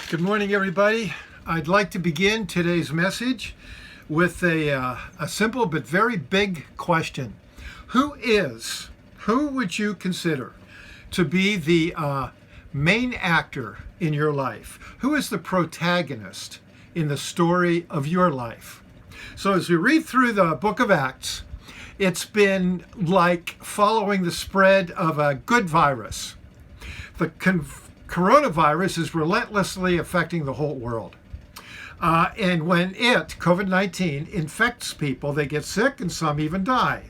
Good morning, everybody. I'd like to begin today's message with a simple but very big question. Who would you consider to be the main actor in your life? Who is the protagonist in the story of your life? So as we read through the book of Acts, it's been like following the spread of a good virus. The coronavirus is relentlessly affecting the whole world. And when COVID-19, infects people, they get sick and some even die.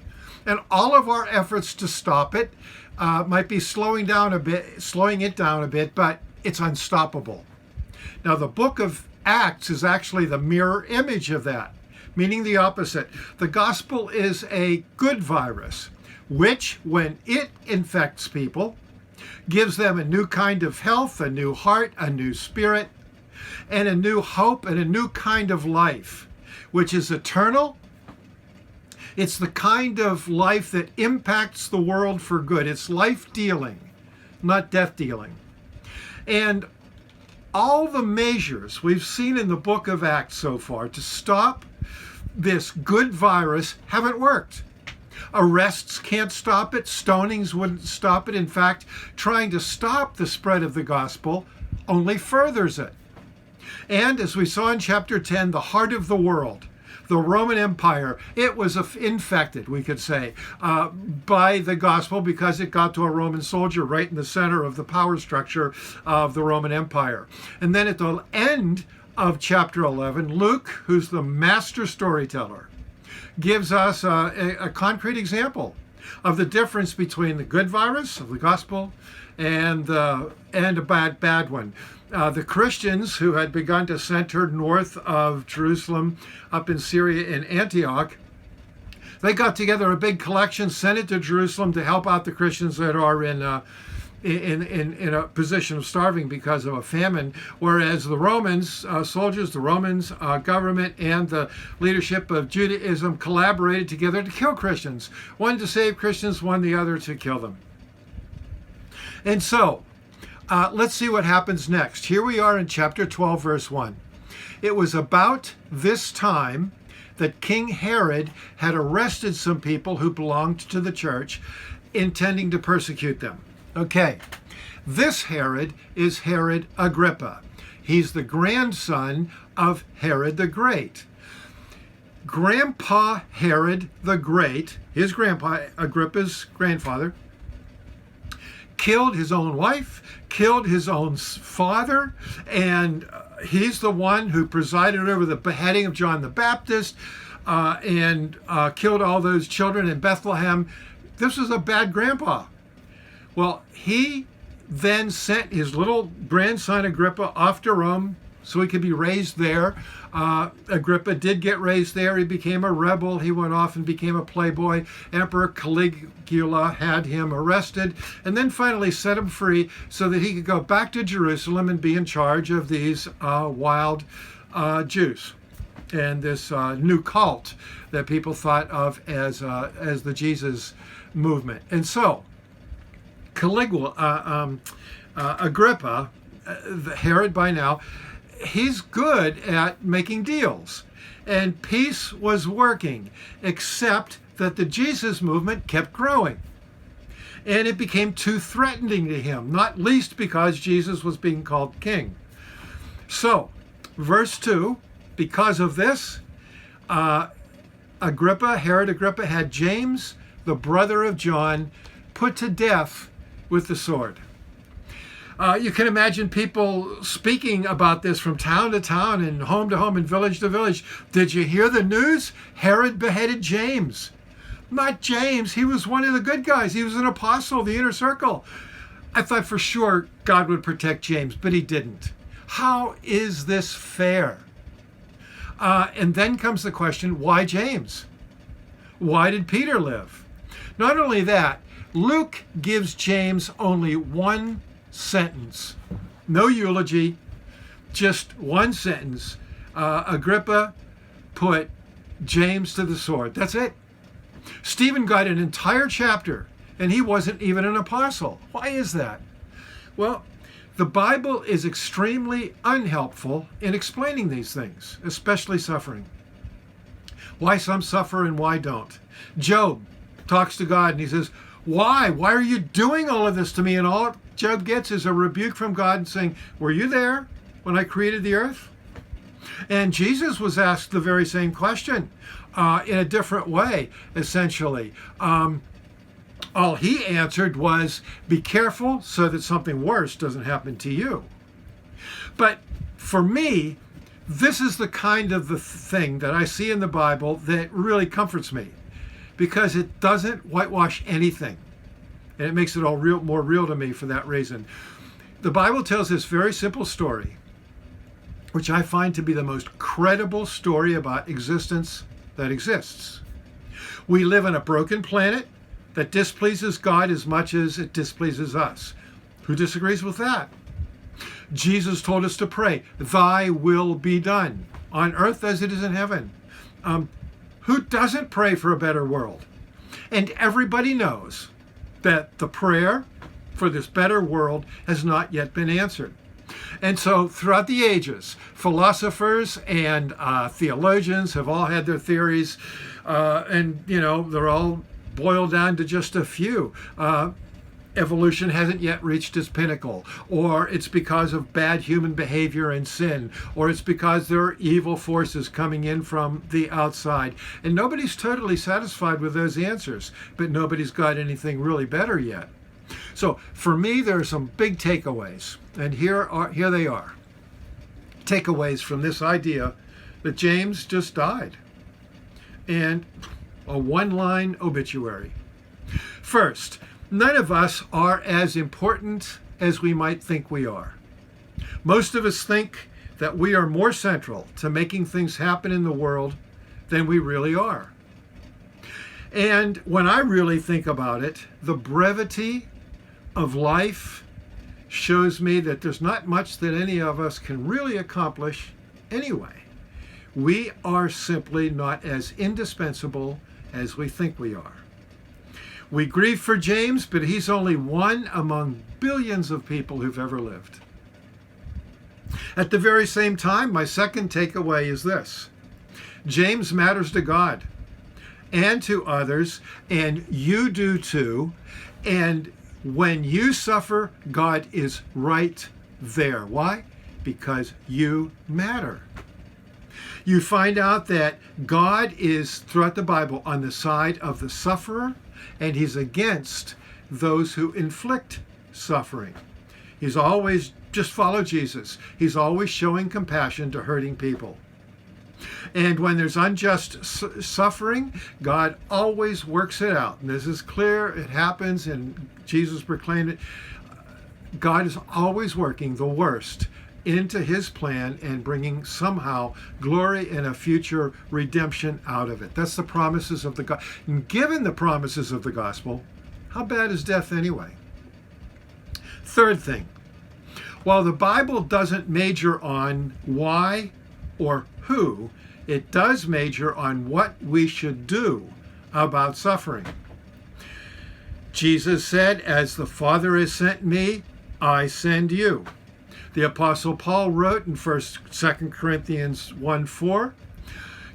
And all of our efforts to stop it might be slowing it down a bit, but it's unstoppable. Now, the book of Acts is actually the mirror image of that, meaning the opposite. The gospel is a good virus, which, when it infects people, gives them a new kind of health, a new heart, a new spirit, and a new hope, and a new kind of life, which is eternal. It's the kind of life that impacts the world for good. It's life dealing, not death dealing. And all the measures we've seen in the book of Acts so far to stop this good virus haven't worked. Arrests can't stop it. Stonings wouldn't stop it. In fact, trying to stop the spread of the gospel only furthers it. And as we saw in chapter 10, the heart of the world, the Roman Empire, it was infected, we could say, by the gospel because it got to a Roman soldier right in the center of the power structure of the Roman Empire. And then at the end of chapter 11, Luke, who's the master storyteller, gives us a concrete example of the difference between the good virus of the gospel and a bad one. The Christians who had begun to center north of Jerusalem, up in Syria in Antioch, they got together a big collection, sent it to Jerusalem to help out the Christians that are in a position of starving because of a famine, whereas the Romans, soldiers, the Romans government, and the leadership of Judaism collaborated together to kill Christians. One to save Christians, one the other to kill them. And so, let's see what happens next. Here we are in chapter 12, verse 1. It was about this time that King Herod had arrested some people who belonged to the church, intending to persecute them. Okay, this Herod is Herod Agrippa. He's the grandson of Herod the Great. Grandpa Herod the Great, his grandpa, Agrippa's grandfather, killed his own wife, killed his own father, and he's the one who presided over the beheading of John the Baptist and killed all those children in Bethlehem. This was a bad grandpa. Well, he then sent his little grandson Agrippa off to Rome so he could be raised there. Agrippa did get raised there. He became a rebel. He went off and became a playboy. Emperor Caligula had him arrested and then finally set him free so that he could go back to Jerusalem and be in charge of these wild Jews and this new cult that people thought of as the Jesus movement. And so, Agrippa, Herod by now, he's good at making deals. And peace was working, except that the Jesus movement kept growing. And it became too threatening to him, not least because Jesus was being called king. So, verse 2, because of this, Herod Agrippa had James, the brother of John, put to death with the sword. You can imagine people speaking about this from town to town and home to home and village to village. Did you hear the news? Herod beheaded James. Not James. He was one of the good guys. He was an apostle, the inner circle. I thought for sure God would protect James, but he didn't. How is this fair? And then comes the question, why James? Why did Peter live? Not only that, Luke gives James only one sentence. No eulogy, just one sentence. Agrippa put James to the sword. That's it. Stephen got an entire chapter, and he wasn't even an apostle. Why is that? Well, The Bible is extremely unhelpful in explaining these things, especially suffering. Why some suffer and why don't. Job talks to God and he says, why? Why are you doing all of this to me? And all Job gets is a rebuke from God saying, were you there when I created the earth? And Jesus was asked the very same question in a different way, essentially. All he answered was, be careful so that something worse doesn't happen to you. But for me, this is the kind of the thing that I see in the Bible that really comforts me, because it doesn't whitewash anything. And it makes it all more real to me for that reason. The Bible tells this very simple story, which I find to be the most credible story about existence that exists. We live on a broken planet that displeases God as much as it displeases us. Who disagrees with that? Jesus told us to pray, thy will be done on earth as it is in heaven. Who doesn't pray for a better world? And everybody knows that the prayer for this better world has not yet been answered. And so throughout the ages, philosophers and theologians have all had their theories, and they're all boiled down to just a few. Evolution hasn't yet reached its pinnacle, or it's because of bad human behavior and sin, or it's because there are evil forces coming in from the outside. And nobody's totally satisfied with those answers, but nobody's got anything really better yet. So for me, there are some big takeaways, and here they are. Takeaways from this idea that James just died, and a one-line obituary. First, none of us are as important as we might think we are. Most of us think that we are more central to making things happen in the world than we really are. And when I really think about it, the brevity of life shows me that there's not much that any of us can really accomplish anyway. We are simply not as indispensable as we think we are. We grieve for James, but he's only one among billions of people who've ever lived. At the very same time, my second takeaway is this. James matters to God and to others, and you do too. And when you suffer, God is right there. Why? Because you matter. You find out that God is, throughout the Bible, on the side of the sufferer, and he's against those who inflict suffering. He's always, just follow Jesus. He's always showing compassion to hurting people. And when there's unjust suffering, God always works it out. And this is clear. It happens, and Jesus proclaimed it. God is always working the worst into his plan and bringing somehow glory and a future redemption out of it. That's the promises of the gospel. And given the promises of the gospel, how bad is death anyway? Third thing, while the Bible doesn't major on why or who, it does major on what we should do about suffering. Jesus said, as the Father has sent me, I send you. The Apostle Paul wrote in 2 Corinthians 1:4,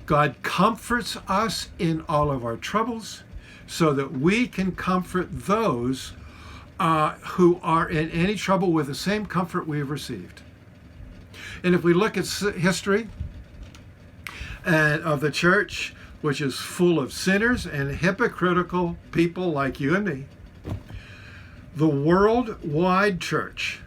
God comforts us in all of our troubles so that we can comfort those who are in any trouble with the same comfort we have received. And if we look at history of the church, which is full of sinners and hypocritical people like you and me, the worldwide church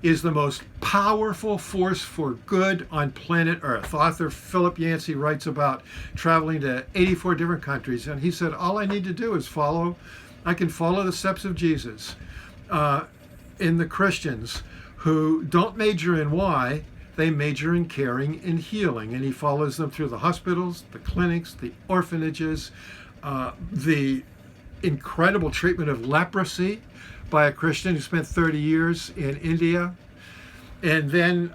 is the most powerful force for good on planet Earth. Author Philip Yancey writes about traveling to 84 different countries, and he said, all I need to do is I can follow the steps of Jesus in the Christians who don't major in why, they major in caring and healing. And he follows them through the hospitals, the clinics, the orphanages, the incredible treatment of leprosy by a Christian who spent 30 years in India. And then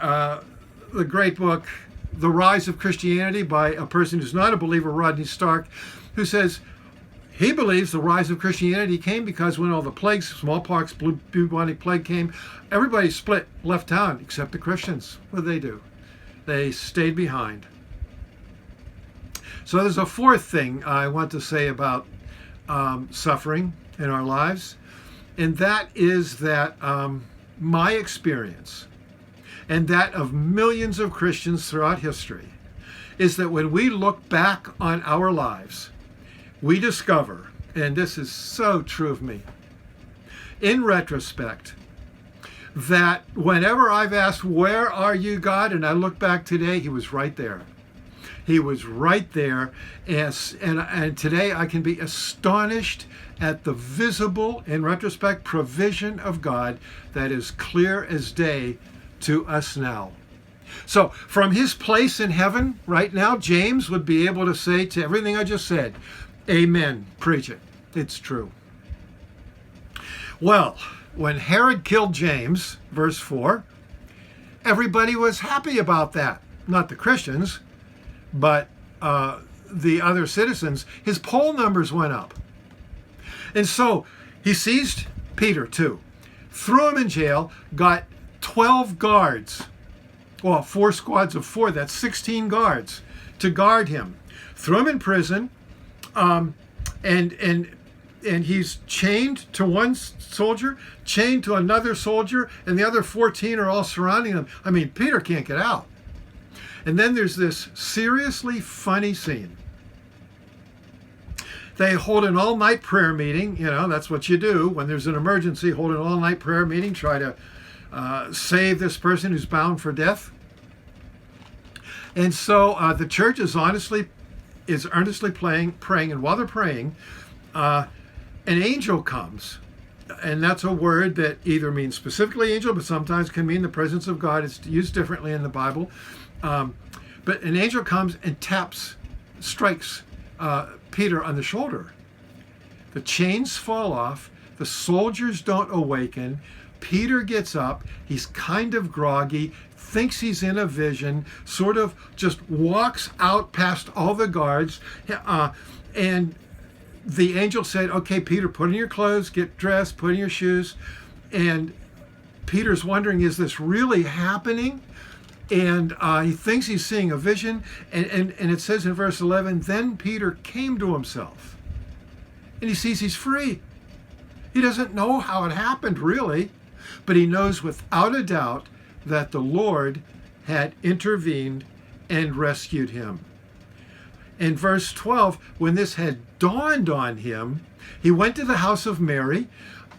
the great book, The Rise of Christianity, by a person who's not a believer, Rodney Stark, who says, He believes the rise of Christianity came because when all the plagues, smallpox, bubonic plague came, everybody split, left town, except the Christians. What did they do? They stayed behind. So there's a fourth thing I want to say about suffering in our lives, and that is that my experience and that of millions of Christians throughout history is that when we look back on our lives, we discover, and this is so true of me, in retrospect, that whenever I've asked, "Where are you, God?" and I look back today, he was right there. He was right there. And today I can be astonished at the visible, in retrospect, provision of God that is clear as day to us now. So from his place in heaven right now, James would be able to say to everything I just said, amen, preach it. It's true. Well, when Herod killed James, verse 4, everybody was happy about that. Not the Christians, but the other citizens. His poll numbers went up. And so he seized Peter too, threw him in jail, got 12 guards. Well, 4 squads of 4, that's 16 guards to guard him. Threw him in prison, and he's chained to one soldier, chained to another soldier, and the other 14 are all surrounding him. I mean, Peter can't get out. And then there's this seriously funny scene. They hold an all-night prayer meeting. You know, that's what you do when there's an emergency. Hold an all-night prayer meeting, try to save this person who's bound for death. And so the church is earnestly praying, and while they're praying, an angel comes. And that's a word that either means specifically angel, but sometimes can mean the presence of God. It's used differently in the Bible. But an angel comes and strikes Peter on the shoulder. The chains fall off. The soldiers don't awaken. Peter gets up. He's kind of groggy, thinks he's in a vision, sort of just walks out past all the guards. And the angel said, "Okay, Peter, put on your clothes, get dressed, put on your shoes." And Peter's wondering, is this really happening? And he thinks he's seeing a vision. And it says in verse 11, then Peter came to himself. And he sees he's free. He doesn't know how it happened, really. But he knows without a doubt that the Lord had intervened and rescued him. In verse 12, when this had dawned on him, he went to the house of Mary,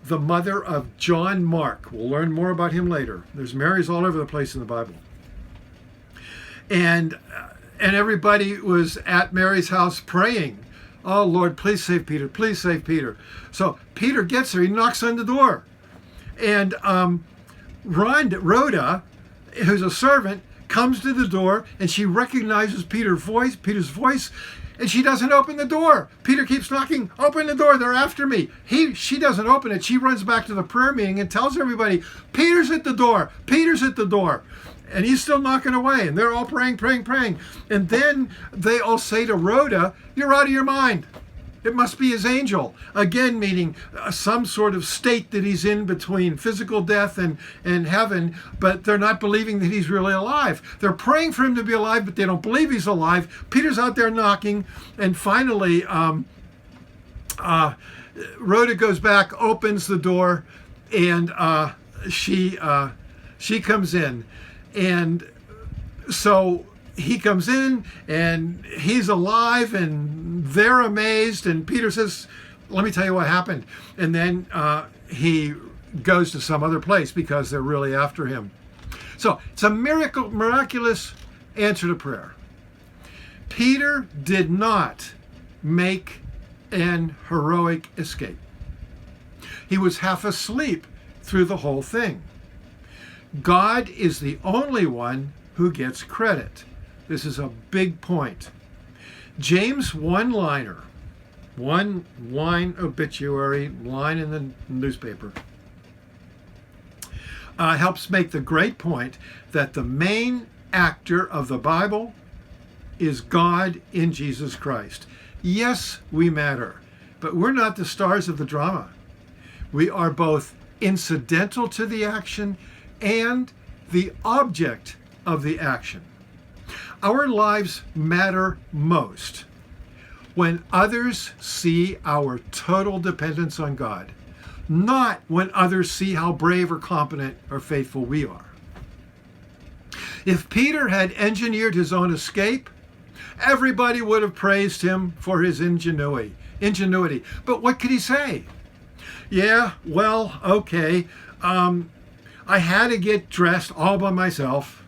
the mother of John Mark. We'll learn more about him later. There's Marys all over the place in the Bible. And everybody was at Mary's house praying, "Oh, Lord, please save Peter. Please save Peter." So Peter gets there. He knocks on the door. And Rhoda, who's a servant, comes to the door, and she recognizes Peter's voice, and she doesn't open the door. Peter keeps knocking, "Open the door, they're after me." She doesn't open it. She runs back to the prayer meeting and tells everybody, "Peter's at the door, Peter's at the door." And he's still knocking away, and they're all praying. And then they all say to Rhoda, "You're out of your mind. It must be his angel." Again, meaning some sort of state that he's in between physical death and heaven, but they're not believing that he's really alive. They're praying for him to be alive, but they don't believe he's alive. Peter's out there knocking, and finally Rhoda goes back, opens the door, and she comes in. And so he comes in, and he's alive, and they're amazed. And Peter says, "Let me tell you what happened." And then he goes to some other place because they're really after him. So it's a miraculous answer to prayer. Peter did not make an heroic escape. He was half asleep through the whole thing. God is the only one who gets credit. This is a big point. James' one-line obituary, line in the newspaper, helps make the great point that the main actor of the Bible is God in Jesus Christ. Yes, we matter, but we're not the stars of the drama. We are both incidental to the action and the object of the action. Our lives matter most when others see our total dependence on God, not when others see how brave or competent or faithful we are. If Peter had engineered his own escape, everybody would have praised him for his ingenuity. But what could he say? Yeah, well, okay. I had to get dressed all by myself.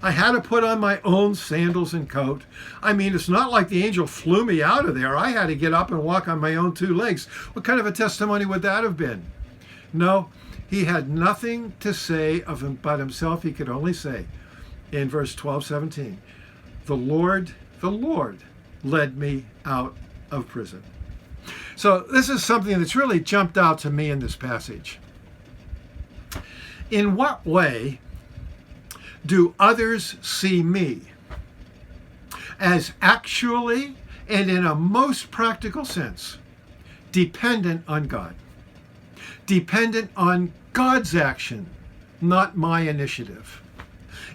I had to put on my own sandals and coat. I mean, it's not like the angel flew me out of there. I had to get up and walk on my own two legs. What kind of a testimony would that have been? No, he had nothing to say about himself. He could only say in verse 12-17, the Lord led me out of prison. So this is something that's really jumped out to me in this passage. In what way do others see me? As actually and in a most practical sense, dependent on God. Dependent on God's action, not my initiative.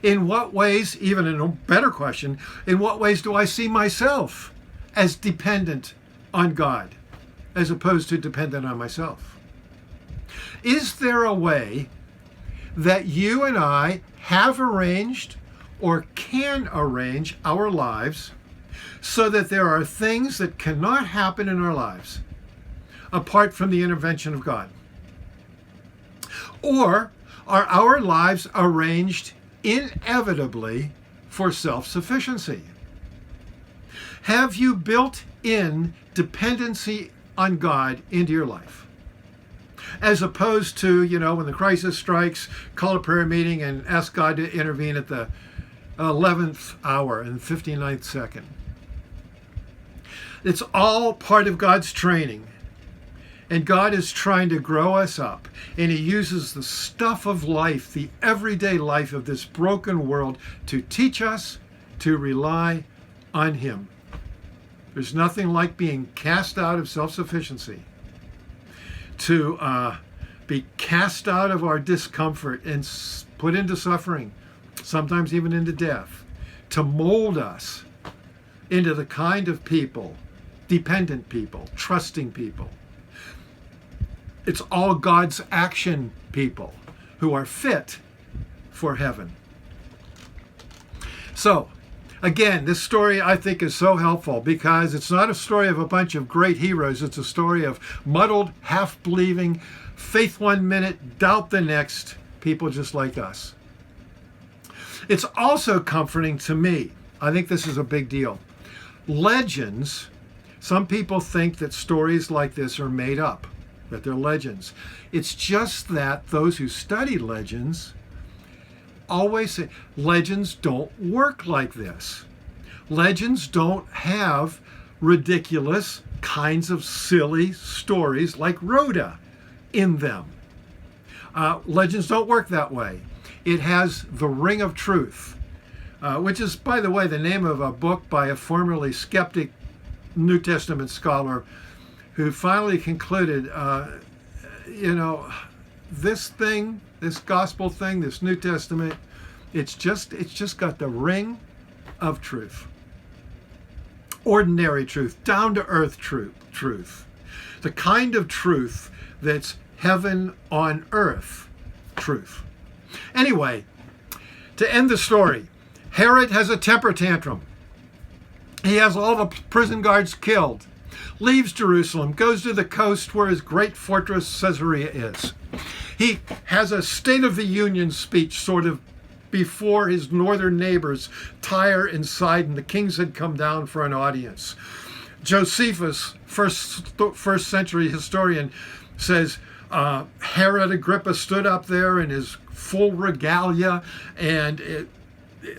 In what ways, even in a better question, in what ways do I see myself as dependent on God as opposed to dependent on myself? Is there a way that you and I have arranged or can arrange our lives so that there are things that cannot happen in our lives apart from the intervention of God? Or are our lives arranged inevitably for self-sufficiency? Have you built in dependency on God into your life? As opposed to, when the crisis strikes, call a prayer meeting and ask God to intervene at the 11th hour and 59th second. It's all part of God's training. And God is trying to grow us up. And he uses the stuff of life, the everyday life of this broken world, to teach us to rely on him. There's nothing like being cast out of self-sufficiency, to be cast out of our discomfort and put into suffering, sometimes even into death, to mold us into the kind of people, dependent people, trusting people. It's all God's action people who are fit for heaven. So, again, this story I think is so helpful because it's not a story of a bunch of great heroes. It's a story of muddled, half-believing, faith one minute, doubt the next, people just like us. It's also comforting to me. I think this is a big deal. Legends, some people think that stories like this are made up, that they're legends. It's just that those who study legends always say legends don't work like this. Legends don't have ridiculous kinds of silly stories like Rhoda in them. Legends don't work that way. It has the ring of truth, which is, by the way, the name of a book by a formerly skeptic New Testament scholar who finally concluded, this thing, this gospel thing, this New Testament, it's just got the ring of truth. Ordinary truth, down-to-earth truth. The kind of truth that's heaven on earth truth. Anyway, to end the story, Herod has a temper tantrum. He has all the prison guards killed, leaves Jerusalem, goes to the coast where his great fortress Caesarea is. He has a State of the Union speech sort of before his northern neighbors, Tyre and Sidon. The kings had come down for an audience. Josephus, first century historian, says Herod Agrippa stood up there in his full regalia, and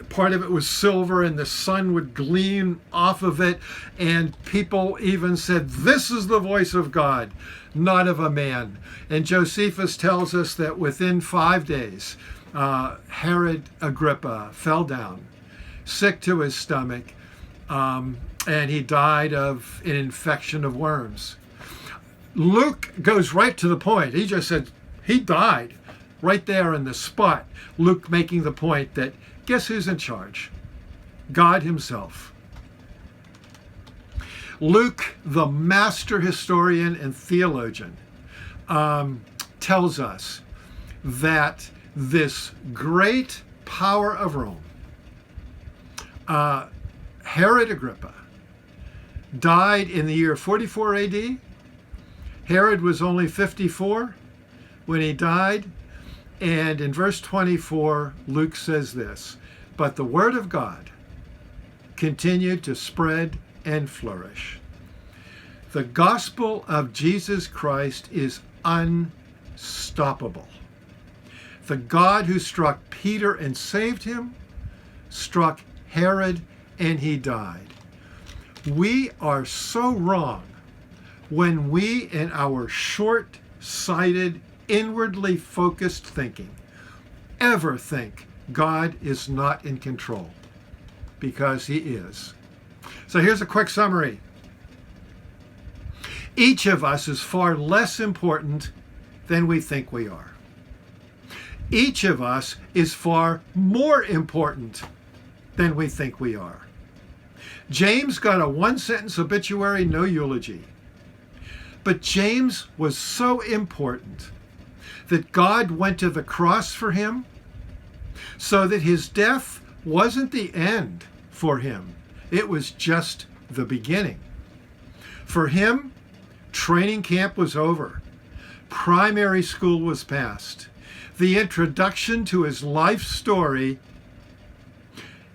part of it was silver, and the sun would gleam off of it, and people even said, "This is the voice of God, not of a man." And Josephus tells us that within 5 days, Herod Agrippa fell down, sick to his stomach, and he died of an infection of worms. Luke goes right to the point. He just said he died right there in the spot. Luke making the point that guess who's in charge? God himself. Luke, the master historian and theologian, tells us that this great power of Rome, Herod Agrippa, died in the year 44 AD. Herod was only 54 when he died. And in verse 24, Luke says this, "But the word of God continued to spread and flourish." The gospel of Jesus Christ is unstoppable. The God who struck Peter and saved him, struck Herod and he died. We are so wrong when we, in our short-sighted, inwardly focused thinking, ever think God is not in control, because he is. So here's a quick summary. Each of us is far less important than we think we are. Each of us is far more important than we think we are. James got a one-sentence obituary, no eulogy. But James was so important that God went to the cross for him, so that his death wasn't the end for him. It was just the beginning. For him, training camp was over. Primary school was past. The introduction to his life story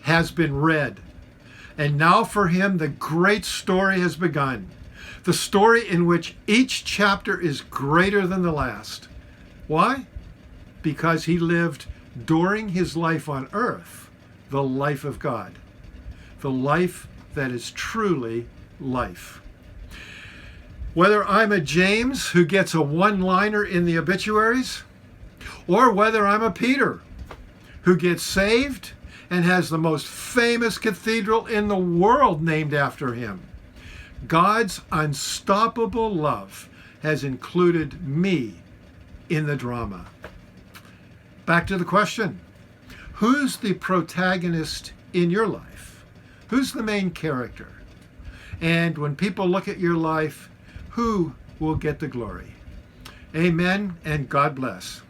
has been read. And now for him, the great story has begun. The story in which each chapter is greater than the last. Why? Because he lived during his life on earth, the life of God. The life that is truly life. Whether I'm a James who gets a one-liner in the obituaries, or whether I'm a Peter who gets saved and has the most famous cathedral in the world named after him, God's unstoppable love has included me in the drama. Back to the question. Who's the protagonist in your life? Who's the main character? And when people look at your life, who will get the glory? Amen, and God bless.